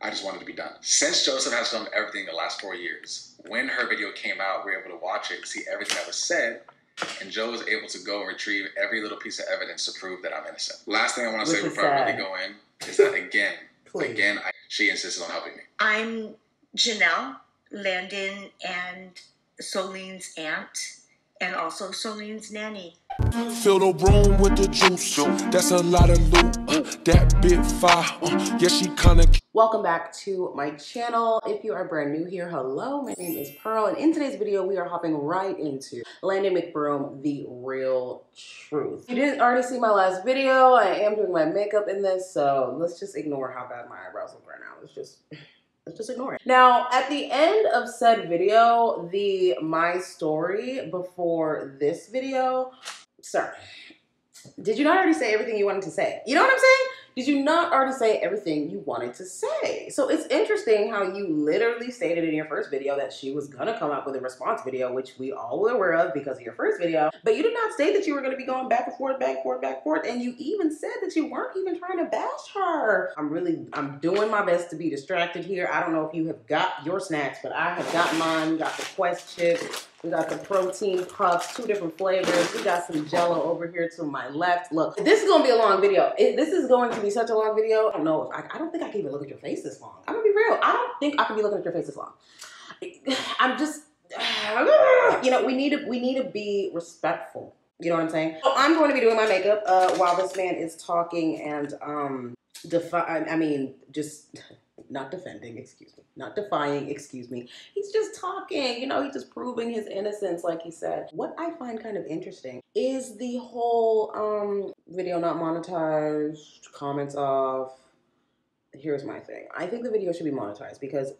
I just wanted to be done. Since Joseph has filmed everything the last 4 years, when her video came out, we were able to watch it and see everything that was said, and Joe was able to go and retrieve every little piece of evidence to prove that I'm innocent. Last thing I want to say before I really go in is that again, she insisted on helping me. I'm Janelle, Landon, and Soline's aunt, and also Soline's nanny. Fill the room with the juice. That's a lot of loot. That bit fire. Yeah, she kinda. Welcome back to my channel. If you are brand new here, hello, my name is Pearl, and in today's video we are hopping right into Landon Mcbroom, the real truth. You didn't already see my last video. I am doing my makeup in this, so let's just ignore how bad my eyebrows look right now. Let's just ignore it. Now, at the end of said video, the my story before this video, sir, did you not already say everything you wanted to say? You know what I'm saying? Did you not already say everything you wanted to say? So it's interesting how you literally stated in your first video that she was gonna come up with a response video, which we all were aware of because of your first video, but you did not state that you were gonna be going back and forth, back and forth, back and forth, and you even said that you weren't even trying to bash her. I'm doing my best to be distracted here. I don't know if you have got your snacks, but I have got mine. We got the Quest chips. We got the protein puffs, 2 different flavors. We got some Jello over here to my left. Look, this is gonna be a long video. This is going to be such a long video. I don't know if I don't think I can even look at your face this long. I'm gonna be real. I don't think I can be looking at your face this long. I'm just, you know, we need to be respectful. You know what I'm saying? So I'm going to be doing my makeup while this man is talking and not defending, excuse me. Not defying, excuse me. He's just talking, you know, he's just proving his innocence, like he said. What I find kind of interesting is the whole video not monetized, comments off. Here's my thing. I think the video should be monetized because,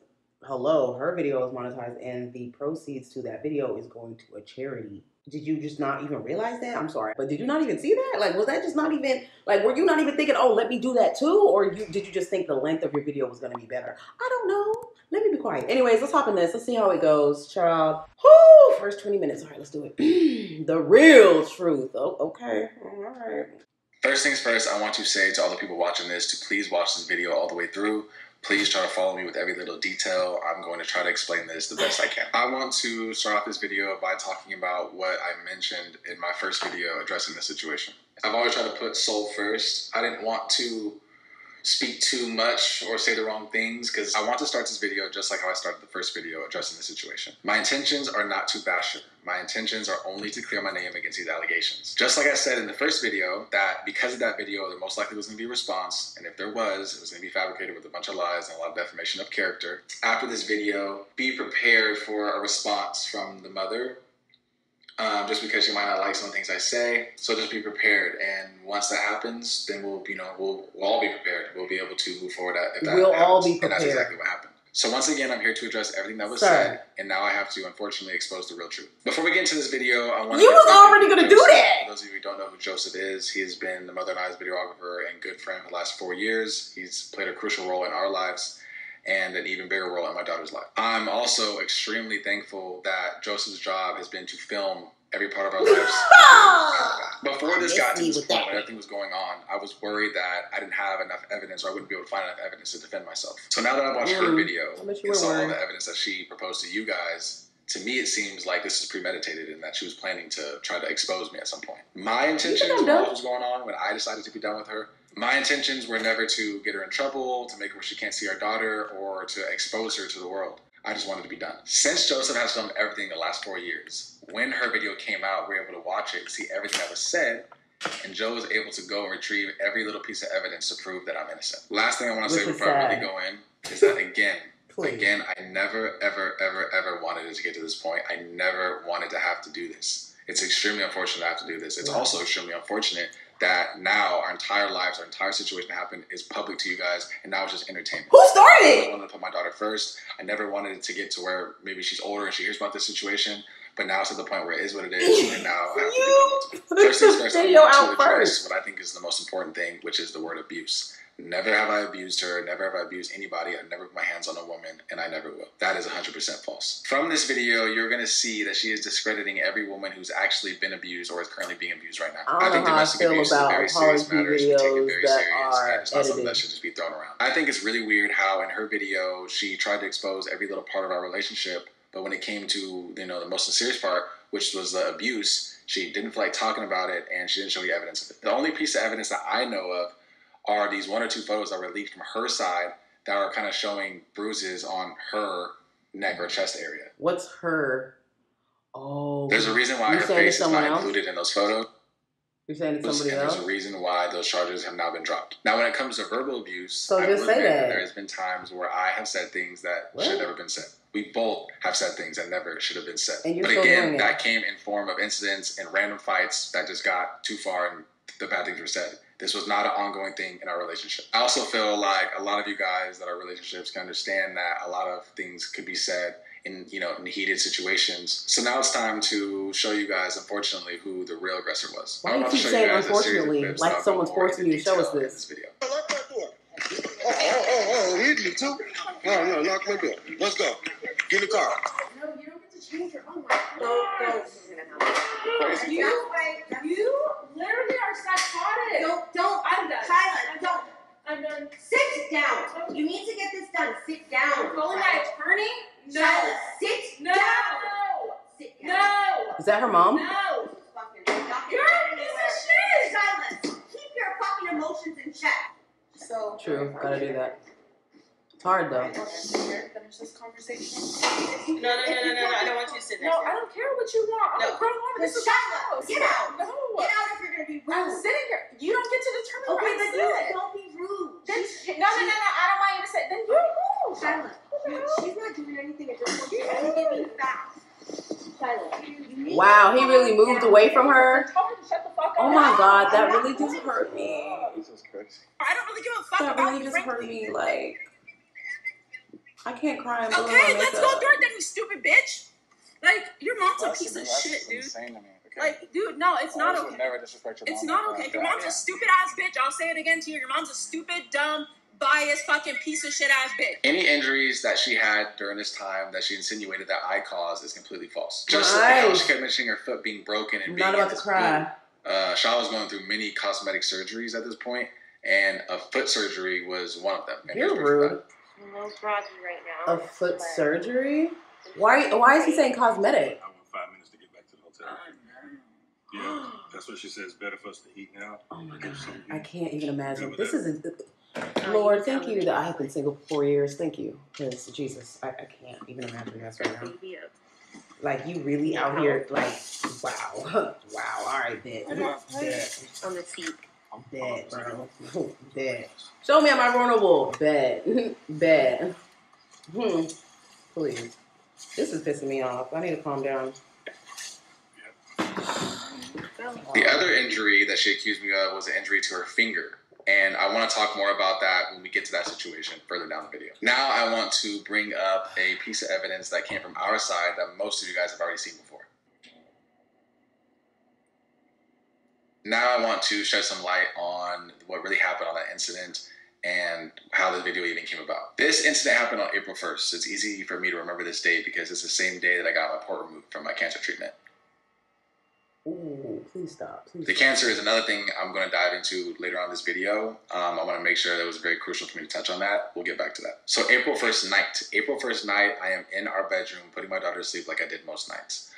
hello, her video is monetized and the proceeds to that video is going to a charity. Did you just not even realize that? I'm sorry, but did you not even see that? Like, was that just not even, like, were you not even thinking, oh, let me do that too? Or did you just think the length of your video was gonna be better? I don't know. Let me be quiet. Anyways, let's hop in this. Let's see how it goes, child. Whoo, first 20 minutes. All right, let's do it. The real truth. Oh, okay, all right. First things first, I want to say to all the people watching this to please watch this video all the way through. Please try to follow me with every little detail. I'm going to try to explain this the best I can. I want to start off this video by talking about what I mentioned in my first video addressing the situation. I've always tried to put soul first. I didn't want to speak too much or say the wrong things because I want to start this video just like how I started the first video addressing the situation. My intentions are not to bash her. My intentions are only to clear my name against these allegations. Just like I said in the first video, that because of that video, there most likely was going to be a response, and if there was, it was going to be fabricated with a bunch of lies and a lot of defamation of character. After this video, be prepared for a response from the mother, just because you might not like some of the things I say. So just be prepared, and once that happens, then we'll all be prepared. We'll be able to move forward if that happens. All be prepared. And that's exactly what happened. So once again, I'm here to address everything that was said, and now I have to unfortunately expose the real truth. Before we get into this video, I want to— You was already gonna do that! For those of you who don't know who Joseph is, he has been the Mother and I's videographer and good friend for the last 4 years. He's played a crucial role in our lives and an even bigger role in my daughter's life. I'm also extremely thankful that Joseph's job has been to film every part of our lives. Before this got to this point, when everything was going on, I was worried that I didn't have enough evidence, or I wouldn't be able to find enough evidence to defend myself. So now that I've watched her video and saw all the evidence that she proposed to you guys, to me it seems like this is premeditated and that she was planning to try to expose me at some point. My intentions, when all this was going on, when I decided to be done with her, my intentions were never to get her in trouble, to make her where she can't see our daughter, or to expose her to the world. I just wanted to be done. Since Joseph has filmed everything the last 4 years, when her video came out, we were able to watch it and see everything that was said, and Joe was able to go and retrieve every little piece of evidence to prove that I'm innocent. Last thing I want to say before I really go in is that again, I never, ever, ever, ever wanted it to get to this point. I never wanted to have to do this. It's extremely unfortunate to have to do this. It's also extremely unfortunate that now our entire lives, our entire situation that happened is public to you guys, and now it's just entertainment. Who started it? I wanted to put my daughter first. I never wanted it to get to where maybe she's older and she hears about this situation, but now it's at the point where it is what it is, and now I have to do it. First things first, I want to address what I think is the most important thing, which is the word abuse. Never have I abused her. Never have I abused anybody. I've never put my hands on a woman, and I never will. That is 100% false. From this video, you're going to see that she is discrediting every woman who's actually been abused or is currently being abused right now. I think domestic abuse is a very serious matter. Should be taken very serious, and it's not something that should just be thrown around. I think it's really weird how in her video, she tried to expose every little part of our relationship, but when it came to, you know, the most serious part, which was the abuse, she didn't feel like talking about it, and she didn't show you evidence of it. The only piece of evidence that I know of are these 1 or 2 photos that were leaked from her side that are kind of showing bruises on her neck or chest area. What's her? Oh. There's a reason why her face is not included in those photos. You're saying it's somebody else? There's a reason why those charges have now been dropped. Now, when it comes to verbal abuse, so I just say that there has been times where I have said things that should have never been said. We both have said things that never should have been said. But again, that came in form of incidents and random fights that just got too far and the bad things were said. This was not an ongoing thing in our relationship. I also feel like a lot of you guys that are relationships can understand that a lot of things could be said in, you know, in heated situations. So now it's time to show you guys, unfortunately, who the real aggressor was. Why do you keep saying unfortunately, like someone's forcing you to show us this? Video. Oh, hit me too. No, lock my door. Let's go. Get in the car. No, you don't get to change your own life. Go. You literally are psychotic. Don't. I'm done. Shyla, don't. I'm done. Sit down. You need to get this done. Sit down. You're calling my attorney? No. Shyla, sit down. Sit down. No. Is that her mom? No. You're a piece of shit. Shyla, keep your fucking emotions in check. So true. Gotta do that. It's hard though. Finish this conversation. No. I don't want you to sit next to me. No, I don't care what you want. I'm a grown woman. This is Shyla, get out. No. Get out if you're gonna be rude. I'm sitting here. You don't get to determine what I said. Don't be rude. No. I don't want you to say. Then you're rude. Shyla, she's not doing anything at this point. She's only giving facts. Shyla, wow, he really moved away from her. Shut the fuck up. Oh my God, that really just hurt me. This is crazy. I don't really give a fuck that about really you. Just hurt me. Like, I can't cry. Okay, let's go through it then, you stupid bitch. Like, your mom's a piece of shit, dude. Insane to me, okay? Like, dude, no, it's not okay. Never disrespect your mom. It's not okay. Your mom's a stupid ass bitch. I'll say it again to you. Your mom's a stupid, dumb, biased, fucking piece of shit ass bitch. Any injuries that she had during this time that she insinuated that I caused is completely false. Just like how she kept mentioning her foot being broken and being not about to cry. Shyla was going through many cosmetic surgeries at this point, and a foot surgery was one of them. And you're rude. No groggy right now. A foot surgery? Why is he saying cosmetic? I want 5 minutes to get back to the hotel. Yeah, that's what she says. Better for us to eat now. Oh my God, I can't even imagine. This isn't. Lord, thank you that I have been single for 4 years. Thank you, because Jesus, I can't even imagine this right now. Like, you really out here, like, wow. Wow, all right, bet. On the seat. Bet, bro. Bet. Show me, am I vulnerable? Bet. Bet. Please. This is pissing me off. I need to calm down. The other injury that she accused me of was an injury to her finger. And I want to talk more about that when we get to that situation further down the video. Now I want to bring up a piece of evidence that came from our side that most of you guys have already seen before. Now I want to shed some light on what really happened on that incident and how the video even came about. This incident happened on April 1st. It's easy for me to remember this date because it's the same day that I got my port removed from my cancer treatment. Ooh, please stop. The cancer is another thing I'm going to dive into later on this video. I want to make sure that it was very crucial for me to touch on that. We'll get back to that. So April 1st night, I am in our bedroom putting my daughter to sleep like I did most nights.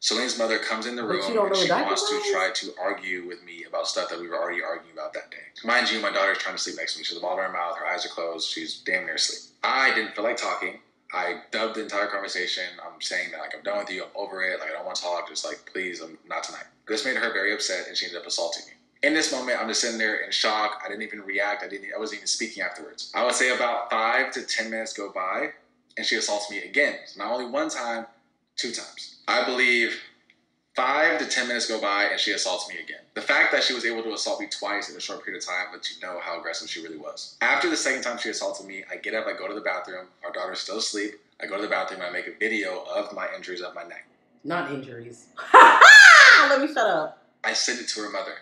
Celine's mother comes in the room and she wants to try to argue with me about stuff that we were already arguing about that day. Mind you, my daughter's trying to sleep next to me. She has a ball in her mouth, her eyes are closed, she's damn near asleep. I didn't feel like talking. I dubbed the entire conversation. I'm saying that, like, I'm done with you, I'm over it, like, I don't want to talk, just like, please, not tonight. This made her very upset and she ended up assaulting me. In this moment, I'm just sitting there in shock. I didn't even react. I wasn't even speaking afterwards. I would say about 5 to 10 minutes go by and she assaults me again. So not only one time, 2 times. I believe 5 to 10 minutes go by and she assaults me again. The fact that she was able to assault me twice in a short period of time lets you know how aggressive she really was. After the second time she assaulted me, I get up, I go to the bathroom. Our daughter's still asleep. I go to the bathroom and I make a video of my injuries of my neck. Not injuries. Let me shut up. I sent it to her mother.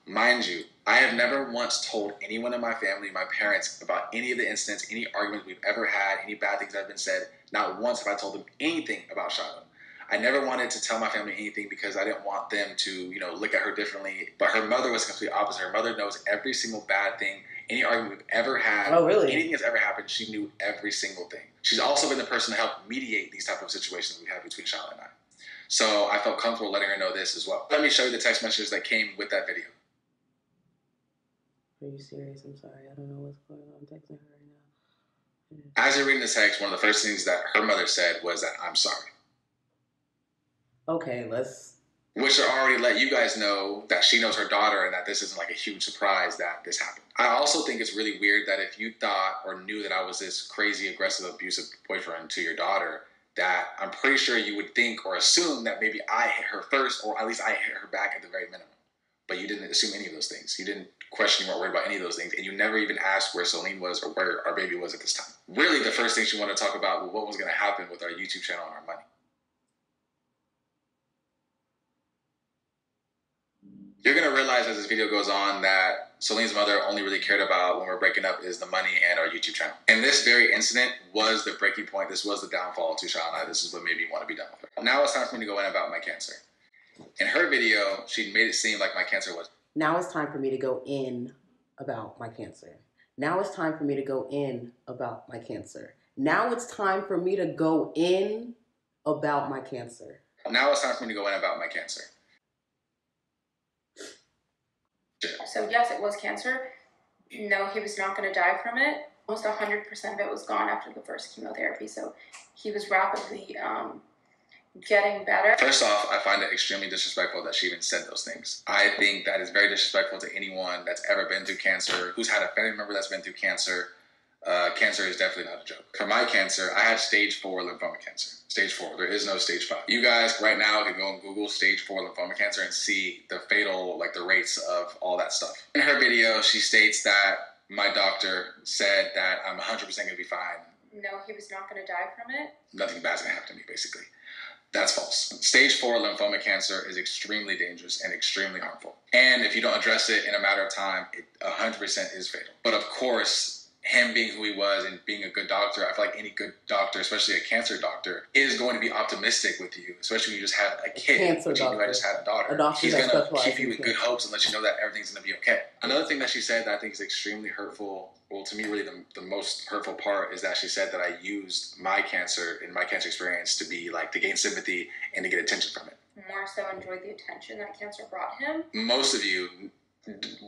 Mind you, I have never once told anyone in my family, my parents, about any of the incidents, any arguments we've ever had, any bad things that have been said. Not once have I told them anything about Shyla. I never wanted to tell my family anything because I didn't want them to, look at her differently. But her mother was the complete opposite. Her mother knows every single bad thing, any argument we've ever had. Oh, really? Anything that's ever happened, she knew every single thing. She's also been the person to help mediate these type of situations we have between Shyla and I. So I felt comfortable letting her know this as well. Let me show you the text messages that came with that video. Are you serious? I'm sorry. I don't know what's going on. I'm texting her right now. As you're reading the text, one of the first things that her mother said was that I'm sorry. Okay, Which should already let you guys know that she knows her daughter and that this isn't like a huge surprise that this happened. I also think it's really weird that if you thought or knew that I was this crazy, aggressive, abusive boyfriend to your daughter, that I'm pretty sure you would think or assume that maybe I hit her first, or at least I hit her back at the very minimum. But you didn't assume any of those things. You didn't question, you weren't worried about any of those things. And you never even asked where Celine was or where our baby was at this time. Really, the first thing she wanted to talk about was what was going to happen with our YouTube channel and our money. You're going to realize as this video goes on that Celine's mother only really cared about when we're breaking up is the money and our YouTube channel. And this very incident was the breaking point. This was the downfall to Shyla and I. This is what made me want to be done with her. Now it's time for me to go in about my cancer. In her video, she made it seem like my cancer was... Now it's time for me to go in about my cancer. Now it's time for me to go in about my cancer. Now it's time for me to go in about my cancer. Now it's time for me to go in about my cancer. So yes, it was cancer. No, he was not going to die from it. Almost 100% of it was gone after the first chemotherapy. So he was rapidly getting better. First off, I find it extremely disrespectful that she even said those things. I think that is very disrespectful to anyone that's ever been through cancer, who's had a family member that's been through cancer. Cancer is definitely not a joke. For my cancer, I had stage 4 lymphoma cancer. Stage 4. There is no stage 5. You guys right now can go and Google stage 4 lymphoma cancer and see the fatal, the rates of all that stuff. In her video, she states that my doctor said that I'm 100% going to be fine. No, he was not going to die from it. Nothing bad's going to happen to me, basically. That's false. Stage 4 lymphoma cancer is extremely dangerous and extremely harmful. And if you don't address it in a matter of time, it 100% is fatal. But of course, him being who he was and being a good doctor, I feel like any good doctor, especially a cancer doctor, is going to be optimistic with you, especially when you just have a kid. Cancer doctor. I just had a daughter. He's going to keep you with good hopes and let you know that everything's going to be okay. Another thing that she said that I think is extremely hurtful, well, to me, really the most hurtful part is that she said that I used my cancer and my cancer experience to be to gain sympathy and to get attention from it. More so enjoyed the attention that cancer brought him. Most of you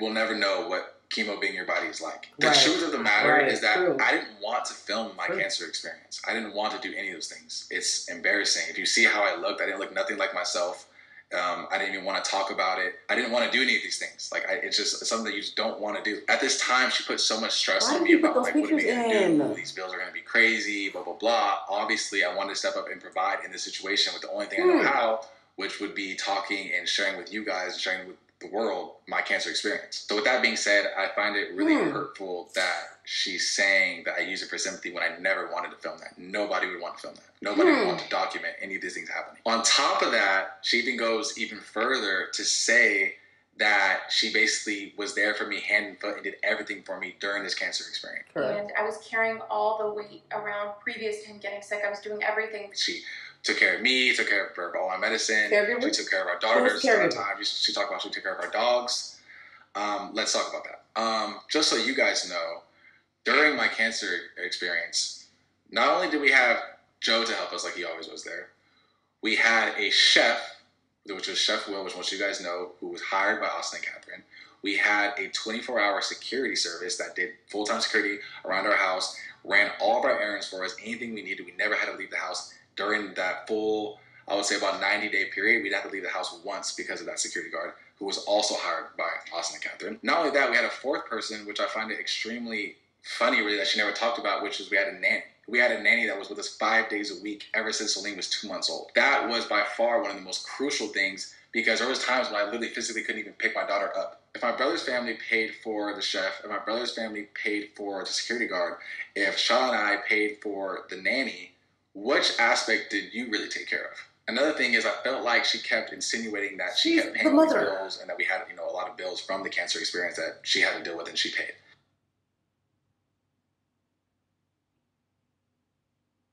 will never know what chemo being your body is like. The truth of the matter is that I didn't want to film my cancer experience. I didn't want to do any of those things. It's embarrassing. If you see how I looked, I didn't look nothing like myself. I didn't even want to talk about it. I didn't want to do any of these things. It's something that you just don't want to do. At this time, she put so much stress on me about what are we going to do? These bills are going to be crazy, blah, blah, blah. Obviously, I wanted to step up and provide in this situation with the only thing I know how, which would be talking and sharing with you guys and sharing with the world my cancer experience. So with that being said, I find it really hurtful that she's saying that I use it for sympathy when I never wanted to film that. Nobody would want to film that. Nobody would want to document any of these things happening. On top of that, she even goes even further to say that she basically was there for me hand and foot and did everything for me during this cancer experience. And I was carrying all the weight around previous to him getting sick. I was doing everything. She took care of me, took care of her all my medicine. She took care of our daughters at the time. She talked about she took care of our dogs. Let's talk about that. Just so you guys know, during my cancer experience, not only did we have Joe to help us like he always was there, we had a chef, which was Chef Will, which most of you guys know, who was hired by Austin and Catherine. We had a 24-hour security service that did full-time security around our house, ran all of our errands for us, anything we needed. We never had to leave the house. During that full, I would say about 90-day period, we'd have to leave the house once because of that security guard, who was also hired by Austin and Catherine. Not only that, we had a fourth person, which I find it extremely funny, really, that she never talked about, which is we had a nanny. We had a nanny that was with us 5 days a week ever since Celine was 2 months old. That was by far one of the most crucial things because there was times when I literally physically couldn't even pick my daughter up. If my brother's family paid for the chef, if my brother's family paid for the security guard, if Shyla and I paid for the nanny, which aspect did you really take care of? Another thing is I felt like she kept insinuating that she She's kept the paying all these mother. bills and that we had, you know, a lot of bills from the cancer experience that she had to deal with and she paid.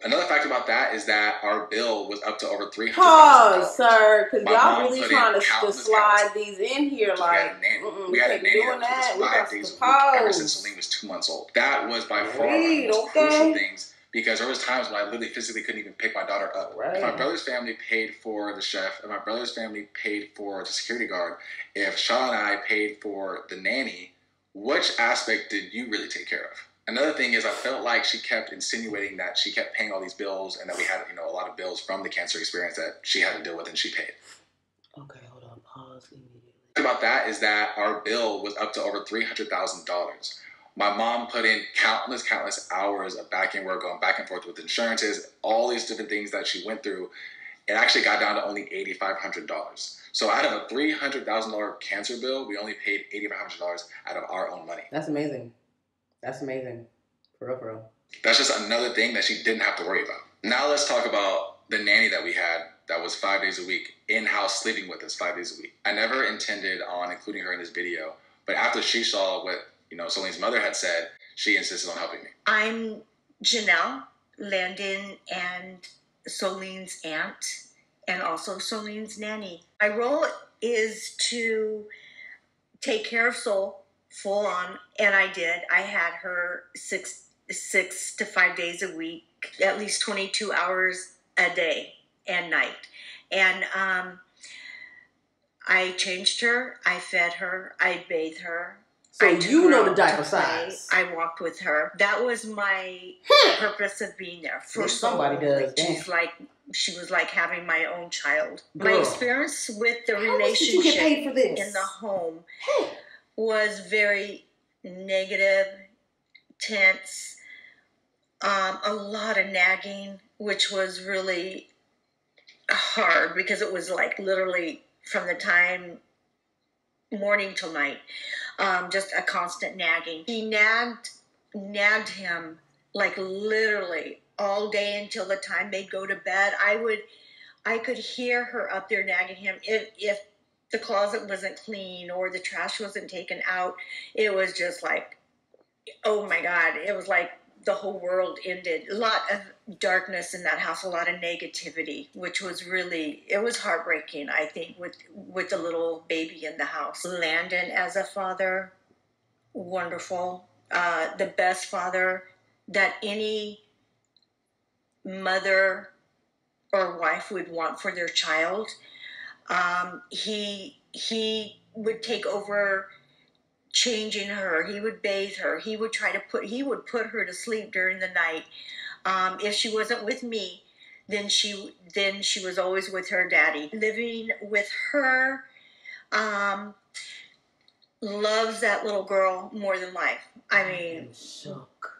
Another fact about that is that our bill was up to over $300,000. Pause, sir, because My y'all mom really put trying in to countless slide these in here We like, had a nanny. we We had a can't be nanny doing that that. was We got 5 days to a week ever since pause. Celine was 2 months old. That was by far one of Read, the most okay. crucial things because there was times when I literally physically couldn't even pick my daughter up. Right. If my brother's family paid for the chef, if my brother's family paid for the security guard, if Shyla and I paid for the nanny, which aspect did you really take care of? Another thing is I felt like she kept insinuating that she kept paying all these bills and that we had, you know, a lot of bills from the cancer experience that she had to deal with and she paid. Okay, hold on. Pause immediately. About that is that our bill was up to over $300,000. My mom put in countless hours of back end work, going back and forth with insurances, all these different things that she went through. It actually got down to only $8,500. So out of a $300,000 cancer bill, we only paid $8,500 out of our own money. That's amazing. That's amazing. For real, for real. That's just another thing that she didn't have to worry about. Now let's talk about the nanny that we had that was 5 days a week in-house sleeping with us 5 days a week. I never intended on including her in this video, but after she saw what, you know, Celine's mother had said, she insisted on helping me. I'm Janelle, Landon and Soline's aunt, and also Soline's nanny. My role is to take care of Sol full on, and I did. I had her six to 5 days a week, at least 22 hours a day and night. And I changed her, I fed her, I bathed her. So I took you her know out the to diaper play. size. I walked with her. That was my purpose of being there. For somebody does. She was like having my own child. Girl. My experience with the How much did relationship you get paid for this? in the home was very negative, tense, a lot of nagging, which was really hard because it was like literally from the time morning till night, just a constant nagging. She nagged him like literally all day until the time they'd go to bed. I could hear her up there nagging him. If the closet wasn't clean or the trash wasn't taken out, it was just like, oh my God, it was like the whole world ended. A lot of darkness in that house, a lot of negativity, which was really, it was heartbreaking, I think, with the little baby in the house. Landon as a father, wonderful. The best father that any mother or wife would want for their child. He would take over changing her. He would bathe her. He would put her to sleep during the night. If she wasn't with me, then she was always with her daddy. Living with her, loves that little girl more than life. I mean,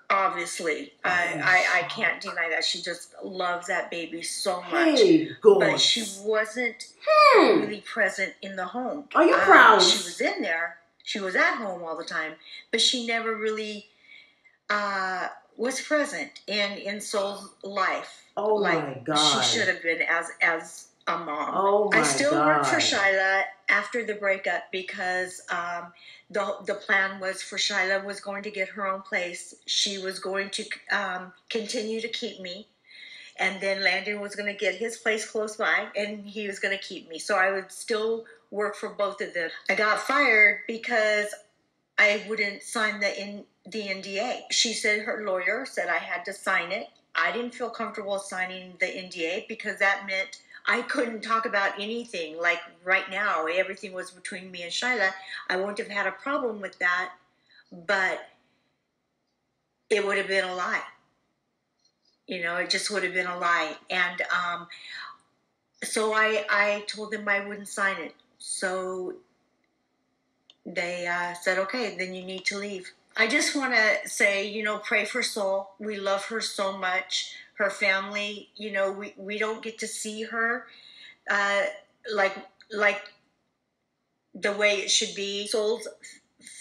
obviously, I can't deny that. She just loves that baby so much. But she wasn't really present in the home. Are you proud? She was in there. She was at home all the time, but she never really was present in Sol's life. Oh like my God. She should have been as a mom. Oh my God. I still work for Shyla after the breakup because the plan was for Shyla was going to get her own place. She was going to continue to keep me. And then Landon was going to get his place close by, and he was going to keep me. So I would still work for both of them. I got fired because I wouldn't sign the NDA. She said her lawyer said I had to sign it. I didn't feel comfortable signing the NDA because that meant I couldn't talk about anything. Like right now, everything was between me and Shyla. I wouldn't have had a problem with that, but it would have been a lie. You know, it just would have been a lie. And so I told them I wouldn't sign it. So they said, okay, then you need to leave. I just want to say, you know, pray for Sol. We love her so much. Her family, you know, we don't get to see her like the way it should be. Sol's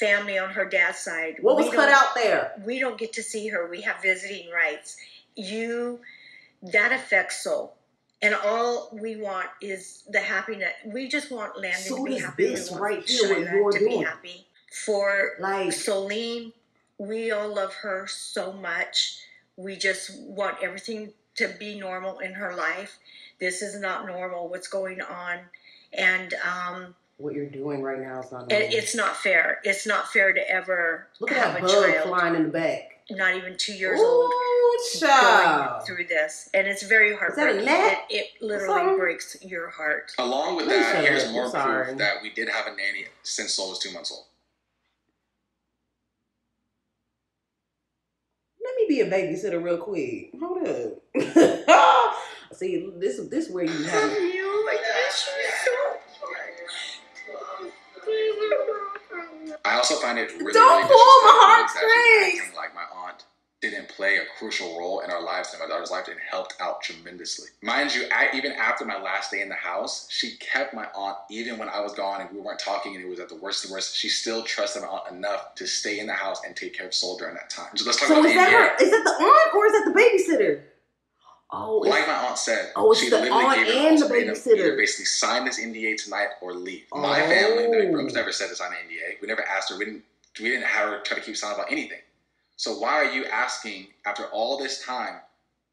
family on her dad's side. What was cut out there? We don't get to see her. We have visiting rights. That affects Sol. And all we want is the happiness. We just want Landon So to be does happy. this We want right here, what Shyla you're to doing. be happy. For Like, Celine, we all love her so much. We just want everything to be normal in her life. This is not normal, what's going on. And what you're doing right now is not normal. it's not fair. It's not fair to ever Look at have that a bug child, flying in the back. not even 2 years Ooh, old, child. going through this. And it's very Is that a heartbreaking. net? It literally breaks your heart. Along with Please that, shut here's up. more I'm sorry. proof that we did have a nanny since Soul was 2 months old. Let me be a babysitter real quick. Hold up. See, this where you have it. I also find it really, Don't really pull my disrespectful that she's heartstrings. acting like my aunt didn't play a crucial role in our lives and my daughter's life and helped out tremendously. Mind you, even after my last day in the house, she kept my aunt even when I was gone and we weren't talking and it was at the worst of the worst. She still trusted my aunt enough to stay in the house and take care of Soul during that time. So let's talk So about is the that NBA. her? Is that the aunt or is that the babysitter? Oh, Like my aunt said, oh, it's she the literally aunt gave her and the ultimatum, babysitter. either basically sign this NDA tonight or leave. Oh. My family, the Mcbrooms, never said to sign an NDA. We never asked her. We didn't have her try to keep silent about anything. So why are you asking, after all this time,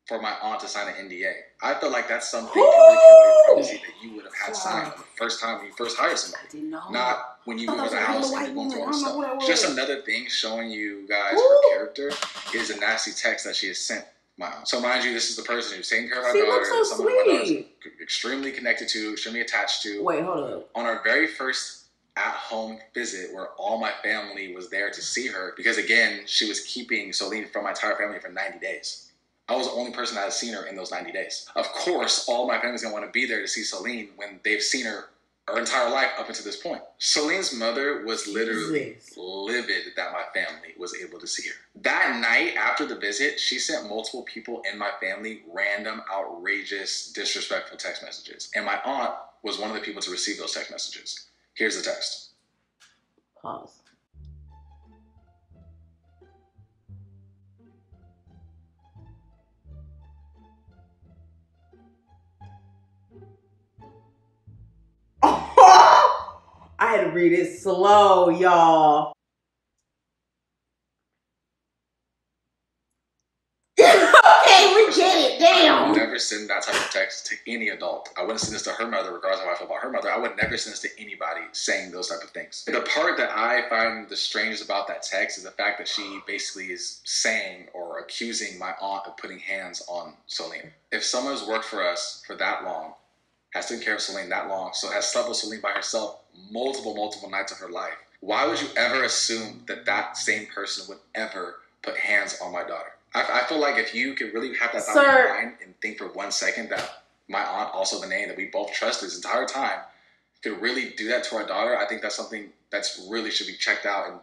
for my aunt to sign an NDA? I feel like that's something you really that you would have had signed the first time when you first hired somebody. I didn't know. Not when you I move thought in the that was house a and you're going white through all woman. this I don't know stuff. what that Just was. another thing showing you guys Woo. her character is a nasty text that she has sent my aunt. So mind you, this is the person who's taking care of our She daughter. looks so someone my daughter's sweet. extremely connected to, extremely attached to. Wait, hold up. On our very first at-home visit where all my family was there to see her, because again, she was keeping Celine from my entire family for 90 days. I was the only person that had seen her in those 90 days. Of course, all my family's gonna want to be there to see Celine when they've seen her entire life up until this point. Celine's mother was literally livid that my family was able to see her. That night after the visit, she sent multiple people in my family random, outrageous, disrespectful text messages. And my aunt was one of the people to receive those text messages. Here's the text. Pause. I had to read it slow, y'all. Okay, we get it. Damn. I would never send that type of text to any adult. I wouldn't send this to her mother, regardless of how I feel about her mother. I would never send this to anybody saying those type of things. The part that I find the strangest about that text is the fact that she basically is saying or accusing my aunt of putting hands on Celine. If someone has worked for us for that long, has taken care of Celine that long, so has slept with Celine by herself multiple nights of her life, why would you ever assume that that same person would ever put hands on my daughter? I feel like if you could really have that thought in your mind and think for 1 second that my aunt, also the nanny that we both trusted this entire time, could really do that to our daughter, I think that's something that's really should be checked out and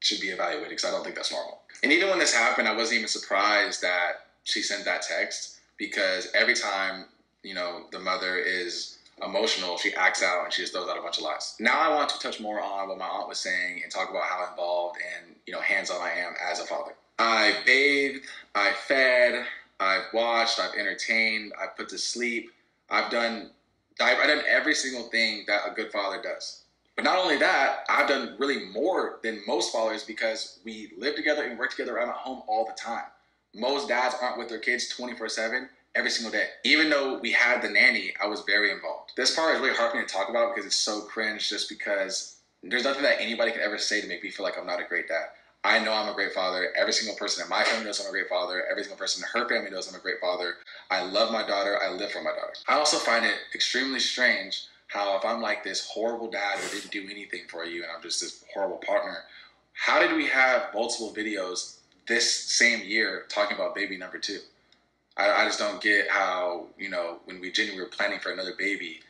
should be evaluated, because I don't think that's normal. And even when this happened, I wasn't even surprised that she sent that text, because every time, you know, the mother is emotional, she acts out and she just throws out a bunch of lies. Now I want to touch more on what my aunt was saying and talk about how involved and, you know, hands-on I am as a father. I bathed, I fed, I've watched, I've entertained, I've put to sleep, I've done every single thing that a good father does. But not only that, I've done really more than most fathers, because we live together and work together around at home all the time. Most dads aren't with their kids 24/7 every single day. Even though we had the nanny, I was very involved. This part is really hard for me to talk about because it's so cringe, just because there's nothing that anybody can ever say to make me feel like I'm not a great dad. I know I'm a great father. Every single person in my family knows I'm a great father. Every single person in her family knows I'm a great father. I love my daughter. I live for my daughter. I also find it extremely strange how if I'm like this horrible dad who didn't do anything for you and I'm just this horrible partner, how did we have multiple videos this same year talking about baby number 2? I just don't get how, you know, when we genuinely were planning for another baby,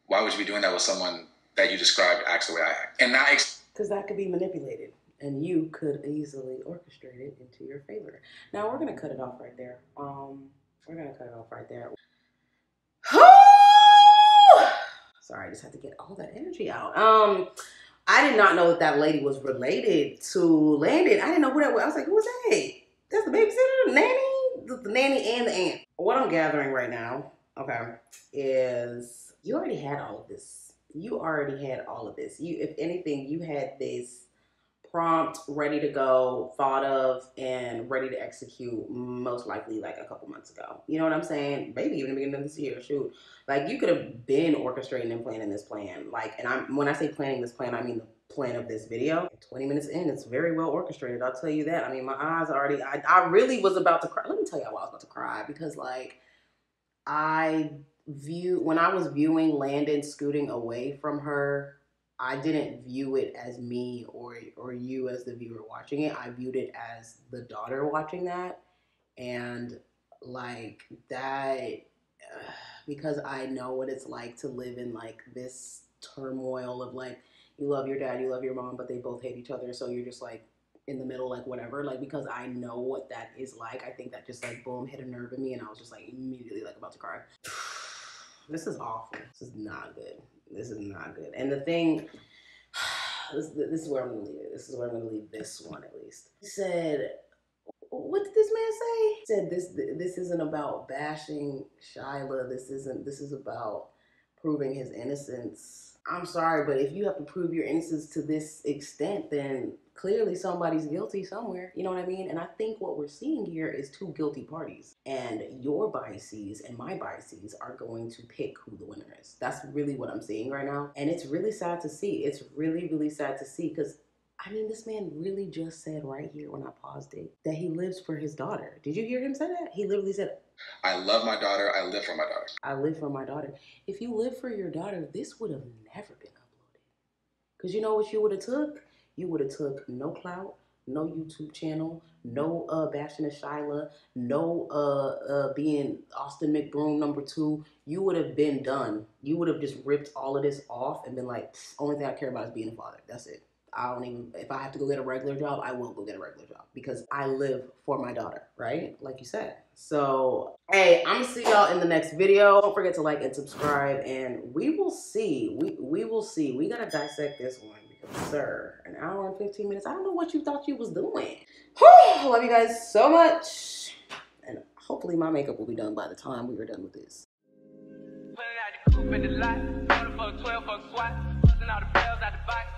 why would you be doing that with someone that you described acts the way I act? And because that could be manipulated. And you could easily orchestrate it into your favor. Now we're gonna cut it off right there. Sorry, I just had to get all that energy out. I did not know that lady was related to Landon. I didn't know who that was. I was like, who was that? That's the babysitter, the nanny, the nanny and the aunt. What I'm gathering right now, okay, is you already had all of this. You already had all of this. You, if anything, you had this prompt ready to go, thought of, and ready to execute most likely like a couple months ago. You know what I'm saying? Maybe even the beginning of this year. Shoot, like you could have been orchestrating and planning this plan. Like, and when I say planning this plan, I mean the plan of this video. 20 minutes in, it's very well orchestrated. I'll tell you that. I mean, my eyes already. I really was about to cry. Let me tell you why I was about to cry, because like when I was viewing Landon scooting away from her, I didn't view it as me or you as the viewer watching it. I viewed it as the daughter watching that. And like that, because I know what it's like to live in like this turmoil of like, you love your dad, you love your mom, but they both hate each other. So you're just like in the middle, like whatever. Like, because I know what that is like, I think that just like boom, hit a nerve in me. And I was just like immediately like about to cry. This is awful. This is not good. This is not good. And the thing, this is where I'm going to leave it. This is where I'm going to leave this one at least. He said, what did this man say? He said this isn't about bashing Shyla. This is about proving his innocence. I'm sorry, but if you have to prove your innocence to this extent, then clearly somebody's guilty somewhere. You know what I mean? And I think what we're seeing here is two guilty parties. And your biases and my biases are going to pick who the winner is. That's really what I'm seeing right now. And it's really sad to see. It's really, really sad to see, because I mean, this man really just said right here when I paused it that he lives for his daughter. Did you hear him say that? He literally said, I love my daughter. I live for my daughter. I live for my daughter. If you live for your daughter, this would have never been uploaded. Because you know what you would have took? You would have took no clout, no YouTube channel, no bashing of Shyla, no being Austin Mcbroom #2. You would have been done. You would have just ripped all of this off and been like, only thing I care about is being a father. That's it. I don't even, if I have to go get a regular job, I will go get a regular job because I live for my daughter, right? Like you said. So, hey, I'm gonna see y'all in the next video. Don't forget to like and subscribe, and we will see. We will see. We gotta dissect this one because, sir, an hour and 15 minutes. I don't know what you thought you was doing. Whew, love you guys so much. And hopefully my makeup will be done by the time we are done with this. Pulling out the coupe in the lot, 12 fuck SWAT, busting all the bells out the box.